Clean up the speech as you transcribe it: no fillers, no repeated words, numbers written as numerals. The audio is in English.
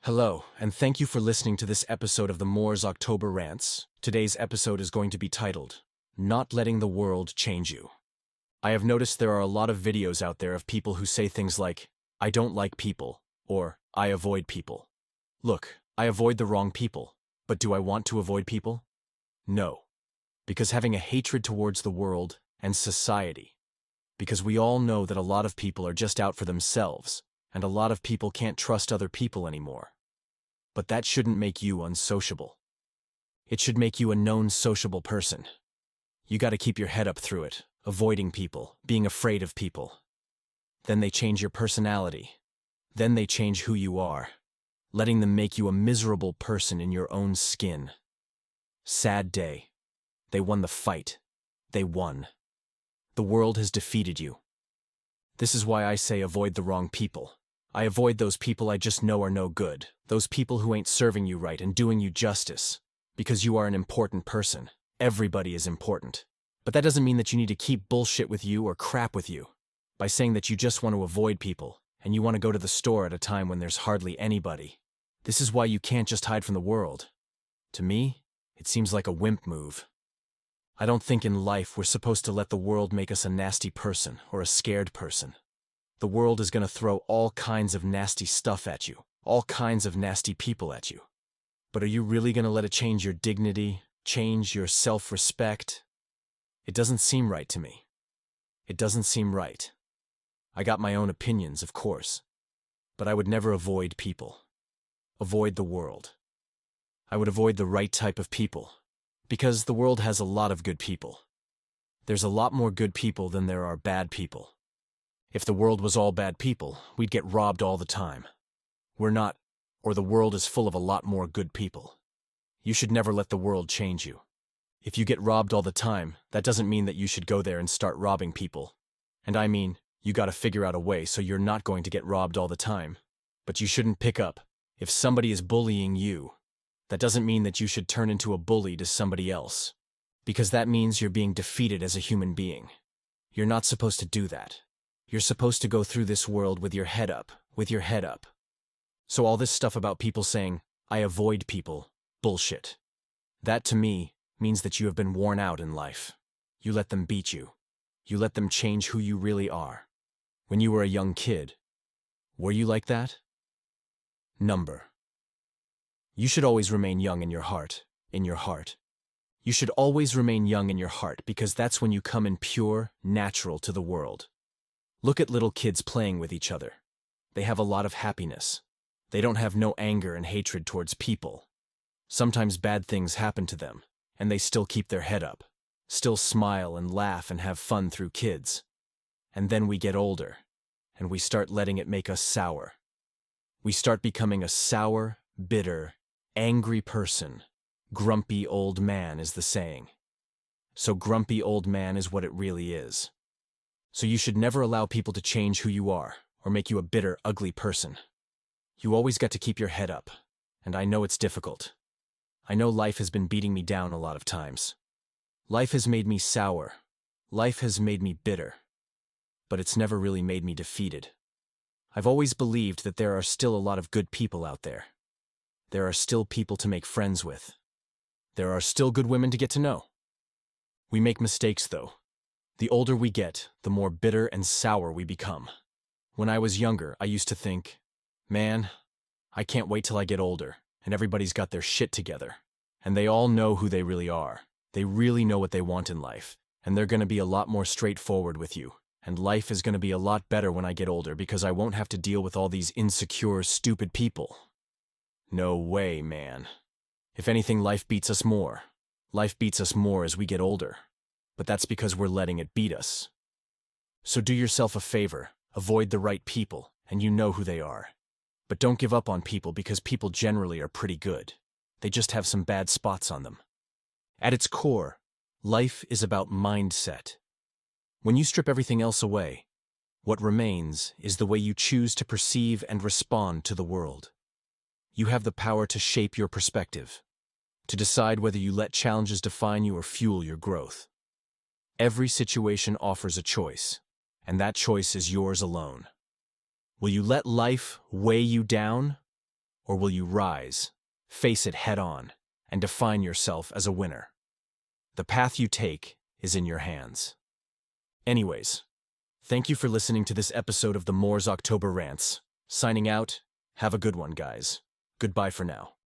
Hello, and thank you for listening to this episode of the Moore's October Rants. Today's episode is going to be titled, Not Letting the World Change You. I have noticed there are a lot of videos out there of people who say things like, I don't like people, or I avoid people. Look, I avoid the wrong people, but do I want to avoid people? No. Because having a hatred towards the world and society. Because we all know that a lot of people are just out for themselves, and a lot of people can't trust other people anymore. But that shouldn't make you unsociable. It should make you a known sociable person. You gotta keep your head up through it, avoiding people, being afraid of people. Then they change your personality. Then they change who you are, letting them make you a miserable person in your own skin. Sad day. They won the fight. They won. The world has defeated you. This is why I say avoid the wrong people. I avoid those people I just know are no good, those people who ain't serving you right and doing you justice. Because you are an important person. Everybody is important. But that doesn't mean that you need to keep bullshit with you or crap with you. By saying that you just want to avoid people, and you want to go to the store at a time when there's hardly anybody. This is why you can't just hide from the world. To me, it seems like a wimp move. I don't think in life we're supposed to let the world make us a nasty person or a scared person. The world is going to throw all kinds of nasty stuff at you, all kinds of nasty people at you. But are you really going to let it change your dignity, change your self-respect? It doesn't seem right to me. It doesn't seem right. I got my own opinions, of course. But I would never avoid people. Avoid the world. I would avoid the right type of people. Because the world has a lot of good people. There's a lot more good people than there are bad people. If the world was all bad people, we'd get robbed all the time. We're not, or the world is full of a lot more good people. You should never let the world change you. If you get robbed all the time, that doesn't mean that you should go there and start robbing people. And I mean, you gotta figure out a way so you're not going to get robbed all the time. But you shouldn't pick up. If somebody is bullying you, that doesn't mean that you should turn into a bully to somebody else. Because that means you're being defeated as a human being. You're not supposed to do that. You're supposed to go through this world with your head up, So all this stuff about people saying, I avoid people, bullshit. That to me means that you have been worn out in life. You let them beat you. You let them change who you really are. When you were a young kid, were you like that? Number. You should always remain young in your heart, You should always remain young in your heart because that's when you come in pure, natural to the world. Look at little kids playing with each other. They have a lot of happiness. They don't have no anger and hatred towards people. Sometimes bad things happen to them, and they still keep their head up, still smile and laugh and have fun through kids. And then we get older, and we start letting it make us sour. We start becoming a sour, bitter, angry person. Grumpy old man is the saying. So grumpy old man is what it really is. So you should never allow people to change who you are, or make you a bitter, ugly person. You always got to keep your head up, and I know it's difficult. I know life has been beating me down a lot of times. Life has made me sour. Life has made me bitter. But it's never really made me defeated. I've always believed that there are still a lot of good people out there. There are still people to make friends with. There are still good women to get to know. We make mistakes, though. The older we get, the more bitter and sour we become. When I was younger, I used to think, man, I can't wait till I get older, and everybody's got their shit together. And they all know who they really are. They really know what they want in life, and they're gonna be a lot more straightforward with you. And life is gonna be a lot better when I get older because I won't have to deal with all these insecure, stupid people. No way, man. If anything, life beats us more. Life beats us more as we get older. But that's because we're letting it beat us. So do yourself a favor, avoid the right people, and you know who they are. But don't give up on people because people generally are pretty good. They just have some bad spots on them. At its core, life is about mindset. When you strip everything else away, what remains is the way you choose to perceive and respond to the world. You have the power to shape your perspective, to decide whether you let challenges define you or fuel your growth. Every situation offers a choice, and that choice is yours alone. Will you let life weigh you down, Or will you rise, face it head on, and define yourself as a winner? The path you take is in your hands. Anyways, thank you for listening to this episode of the Moore's October Rants. Signing out, have a good one, guys. Goodbye for now.